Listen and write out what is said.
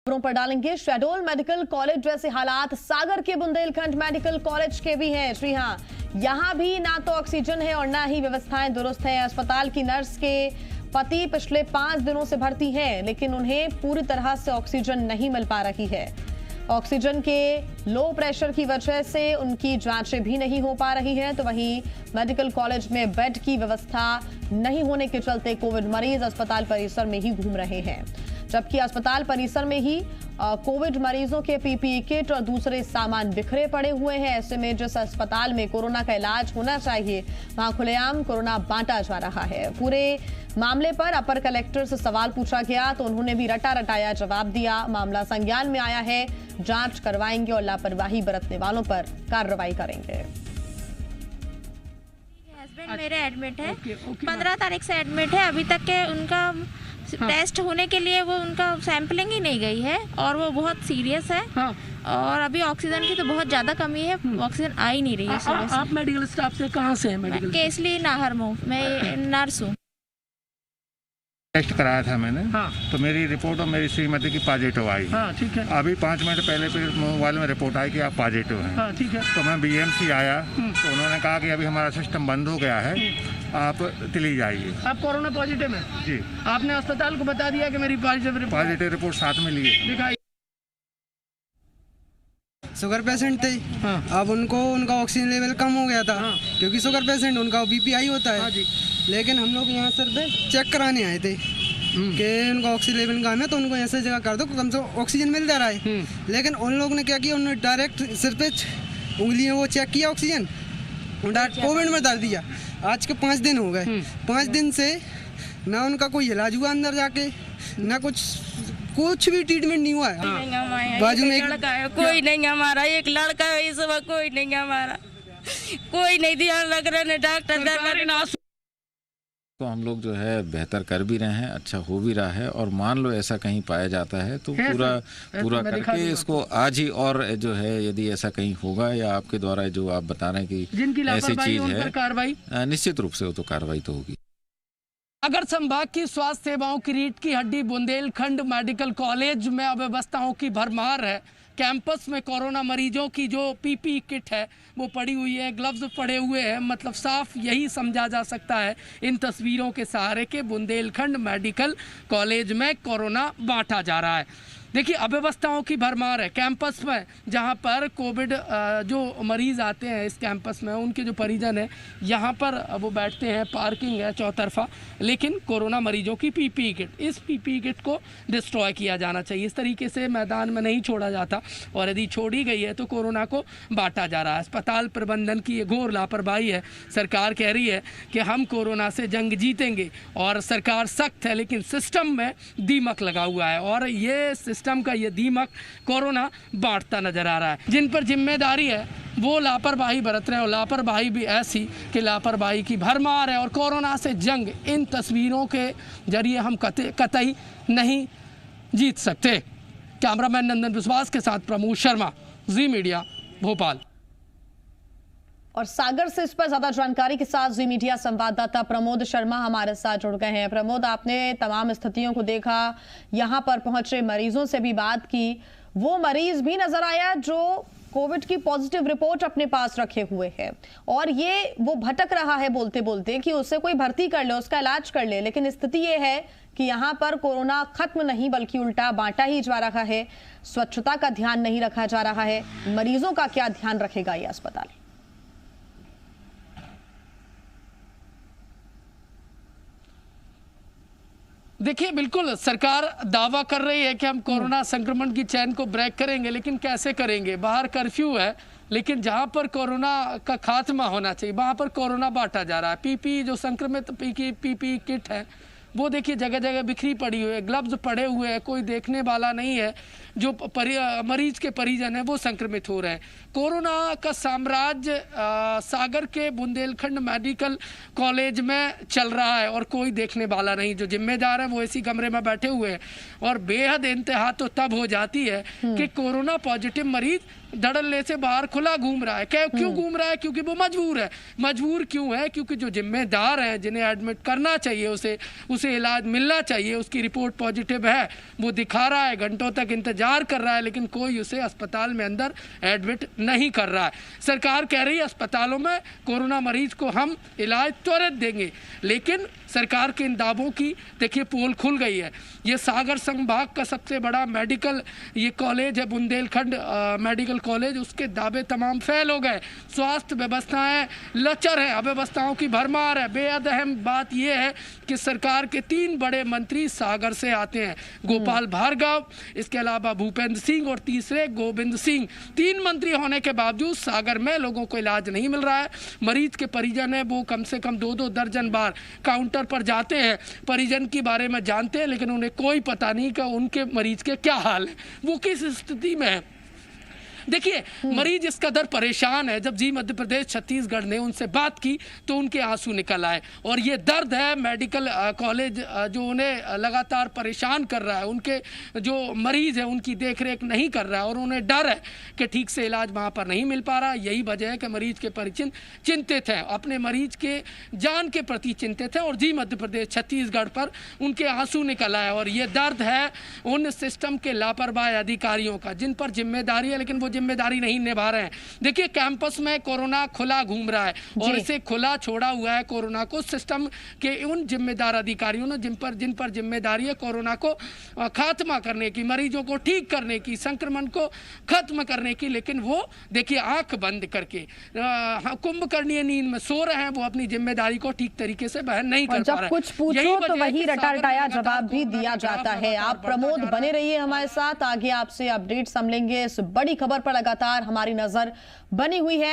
खबरों पर डालेंगे। शहडोल मेडिकल कॉलेज जैसे हालात सागर के बुंदेलखंड मेडिकल कॉलेज के भी हैं। जी हां, यहां भी ना तो ऑक्सीजन है और ना ही व्यवस्थाएं दुरुस्त है। अस्पताल की नर्स के पति पिछले 5 दिनों से भर्ती हैं, लेकिन उन्हें पूरी तरह से ऑक्सीजन नहीं मिल पा रही है। ऑक्सीजन के लो प्रेशर की वजह से उनकी जांचें भी नहीं हो पा रही हैं। तो वहीं मेडिकल कॉलेज में बेड की व्यवस्था नहीं होने के चलते कोविड मरीज अस्पताल परिसर में ही घूम रहे हैं, जबकि अस्पताल परिसर में ही कोविड मरीजों के पीपीई किट और दूसरे सामान बिखरे पड़े हुए हैं। ऐसे में जिस अस्पताल में कोरोना का इलाज होना चाहिए, वहां खुलेआम कोरोना बांटा जा रहा है। पूरे मामले पर अपर कलेक्टर से सवाल पूछा गया तो उन्होंने भी रटा रटाया जवाब दिया। मामला संज्ञान में आया है, जांच करवाएंगे और लापरवाही बरतने वालों पर कार्रवाई करेंगे। हस्बैंड मेरे एडमिट है, 15 तारीख से एडमिट है। अभी तक के उनका टेस्ट होने के लिए वो उनका सैंपलिंग ही नहीं गई है और वो बहुत सीरियस है। और अभी ऑक्सीजन की तो बहुत ज्यादा कमी है, ऑक्सीजन आ ही नहीं रही है। आप मेडिकल स्टाफ से कहाँ से हैं? मेडिकल केसली नाहर में, मैं नर्स हूँ। टेस्ट कराया था मैंने, तो मेरी रिपोर्ट और मेरी श्रीमती की पॉजिटिव आई। ठीक है। अभी 5 मिनट पहले फिर मोबाइल में रिपोर्ट आई कि आप पॉजिटिव हैं। ठीक है। तो मैं बीएमसी आया तो उन्होंने कहा कि अभी हमारा सिस्टम बंद हो गया है, आप चली जाइए। आप कोरोना पॉजिटिव हैं? जी। आपने अस्पताल को बता दिया कि मेरी पॉजिटिव रिपोर्ट साथ में लिए दिखाई। शुगर पेशेंट थे। अब उनका ऑक्सीजन लेवल कम हो गया था, क्योंकि शुगर पेशेंट उनका बीपी हाई होता है। लेकिन हम लोग यहाँ सर पे चेक कराने आए थे कि उनका ऑक्सीजन लेवल कम है, तो उनको ऐसे जगह कर दो कम से कम ऑक्सीजन मिल जा रहा है। लेकिन उन लोगों ने क्या किया, उन्होंने डायरेक्ट सिर पे उंगलियों वो चेक किया ऑक्सीजन, डायरेक्ट कोविड में डाल दिया। आज के 5 दिन हो गए, 5 दिन से ना उनका कोई इलाज हुआ अंदर जाके, ना कुछ भी ट्रीटमेंट नहीं हुआ है। बाजू में एक लड़का है, कोई नहीं हमारा, एक लड़का है, इस वक्त कोई नहीं हमारा, कोई नहीं ध्यान लग रहा है डॉक्टर। तो हम लोग जो है बेहतर कर भी रहे हैं, अच्छा हो भी रहा है। और मान लो ऐसा कहीं पाया जाता है तो पूरा करके इसको आज ही, और जो है यदि ऐसा कहीं होगा या आपके द्वारा जो आप बता रहे हैं कि ऐसी चीज है, कार्रवाई निश्चित रूप से वो तो कार्रवाई तो होगी। अगर संभाग की स्वास्थ्य सेवाओं की रीढ़ की हड्डी बुंदेलखंड मेडिकल कॉलेज में अव्यवस्थाओं की भरमार है। कैंपस में कोरोना मरीजों की जो पीपीई किट है वो पड़ी हुई है, ग्लव्स पड़े हुए हैं। मतलब साफ यही समझा जा सकता है इन तस्वीरों के सहारे के बुंदेलखंड मेडिकल कॉलेज में कोरोना बांटा जा रहा है। देखिए, अव्यवस्थाओं की भरमार है कैंपस में, जहां पर कोविड जो मरीज आते हैं इस कैंपस में, उनके जो परिजन हैं यहाँ पर वो बैठते हैं, पार्किंग है चौतरफा, लेकिन कोरोना मरीजों की पीपीई किट, इस पीपीई किट को डिस्ट्रॉय किया जाना चाहिए। इस तरीके से मैदान में नहीं छोड़ा जाता, और यदि छोड़ी गई है तो कोरोना को बांटा जा रहा है। अस्पताल प्रबंधन की ये घोर लापरवाही है। सरकार कह रही है कि हम कोरोना से जंग जीतेंगे, और सरकार सख्त है, लेकिन सिस्टम में दीमक लगा हुआ है, और ये सिस्टम का ये दीमक कोरोना बांटता नजर आ रहा है। जिन पर जिम्मेदारी है वो लापरवाही बरत रहे हैं, और लापरवाही भी ऐसी कि लापरवाही की भरमार है। और कोरोना से जंग इन तस्वीरों के जरिए हम कतई नहीं जीत सकते। कैमरामैन नंदन विश्वास के साथ प्रमोद शर्मा, जी मीडिया, भोपाल। और सागर से इस पर ज्यादा जानकारी के साथ जी मीडिया संवाददाता प्रमोद शर्मा हमारे साथ जुड़ गए हैं। प्रमोद, आपने तमाम स्थितियों को देखा, यहां पर पहुंचे मरीजों से भी बात की। वो मरीज भी नजर आया जो कोविड की पॉजिटिव रिपोर्ट अपने पास रखे हुए है, और ये वो भटक रहा है बोलते बोलते कि उसे कोई भर्ती कर ले, उसका इलाज कर ले। लेकिन स्थिति ये है कि यहाँ पर कोरोना खत्म नहीं बल्कि उल्टा बांटा ही जा रहा है। स्वच्छता का ध्यान नहीं रखा जा रहा है। मरीजों का क्या ध्यान रखेगा ये अस्पताल? देखिए, बिल्कुल सरकार दावा कर रही है कि हम कोरोना संक्रमण की चैन को ब्रेक करेंगे, लेकिन कैसे करेंगे? बाहर कर्फ्यू है, लेकिन जहां पर कोरोना का खात्मा होना चाहिए वहां पर कोरोना बांटा जा रहा है। पीपी जो संक्रमित पीपी किट है वो देखिए जगह जगह बिखरी पड़ी हुई है, ग्लव्स पड़े हुए हैं, कोई देखने वाला नहीं है। जो मरीज के परिजन है वो संक्रमित हो रहे हैं। कोरोना का साम्राज्य सागर के बुंदेलखंड मेडिकल कॉलेज में चल रहा है, और कोई देखने वाला नहीं। जो जिम्मेदार है वो इसी कमरे में बैठे हुए हैं। और बेहद इंतहा तो तब हो जाती है कि कोरोना पॉजिटिव मरीज धड़ल्ले से बाहर खुला घूम रहा है। क्यों घूम रहा है? क्योंकि वो मजबूर है। मजबूर क्यों है? क्योंकि जो जिम्मेदार है, जिन्हें एडमिट करना चाहिए उसे, उस उसे इलाज मिलना चाहिए, उसकी रिपोर्ट पॉजिटिव है, वो दिखा रहा है, घंटों तक इंतजार कर रहा है, लेकिन कोई उसे अस्पताल में अंदर एडमिट नहीं कर रहा है। सरकार कह रही है अस्पतालों में कोरोना मरीज को हम इलाज त्वरित देंगे, लेकिन सरकार के इन दावों की देखिए पोल खुल गई है। ये सागर संभाग का सबसे बड़ा मेडिकल ये कॉलेज है बुंदेलखंड मेडिकल कॉलेज, उसके दावे तमाम फेल हो गए। स्वास्थ्य व्यवस्थाएं लचर हैं, अव्यवस्थाओं की भरमार है। बेहद अहम बात यह है कि सरकार के 3 बड़े मंत्री सागर से आते हैं, गोपाल भार्गव, इसके अलावा भूपेंद्र सिंह और तीसरे गोविंद सिंह। 3 मंत्री होने के बावजूद सागर में लोगों को इलाज नहीं मिल रहा है। मरीज के परिजन है वो कम से कम 2-2 दर्जन बार काउंटर पर जाते हैं, परिजन के बारे में जानते हैं, लेकिन उन्हें कोई पता नहीं कि उनके मरीज के क्या हाल है, वो किस स्थिति में है। देखिए मरीज इस कदर परेशान है, जब जी मध्य प्रदेश छत्तीसगढ़ ने उनसे बात की तो उनके आंसू निकल आए। और ये दर्द है मेडिकल कॉलेज जो उन्हें लगातार परेशान कर रहा है, उनके जो मरीज है उनकी देखरेख नहीं कर रहा है और उन्हें डर है कि ठीक से इलाज वहाँ पर नहीं मिल पा रहा। यही वजह है कि मरीज के परिजन चिंतित हैं, अपने मरीज के जान के प्रति चिंतित है और जी मध्य प्रदेश छत्तीसगढ़ पर उनके आंसू निकल आए। और ये दर्द है उन सिस्टम के लापरवाह अधिकारियों का जिन पर जिम्मेदारी है, लेकिन वो जिम्मेदारी नहीं निभा रहे हैं। देखिए कैंपस में कोरोना खुला घूम रहा है और इसे खुला छोड़ा हुआ है कोरोना को सिस्टम के उन जिम्मेदार अधिकारियों ने जिन पर जिम्मेदारी है कोरोना को खात्मा करने की, मरीजों को ठीक करने की, संक्रमण को खत्म करने की। लेकिन वो देखिए आंख बंद करके कुंभकर्णीय नींद में सो रहे हैं, वो अपनी जिम्मेदारी को ठीक तरीके से बहन नहीं कर पा रहे। कुछ पूछो तो वही रटारटाया जवाब भी दिया जाता है। आप प्रमोद बने रहिए हमारे साथ, आगे आपसे अपडेट्स हम लेंगे। इस बड़ी खबर पर लगातार हमारी नजर बनी हुई है।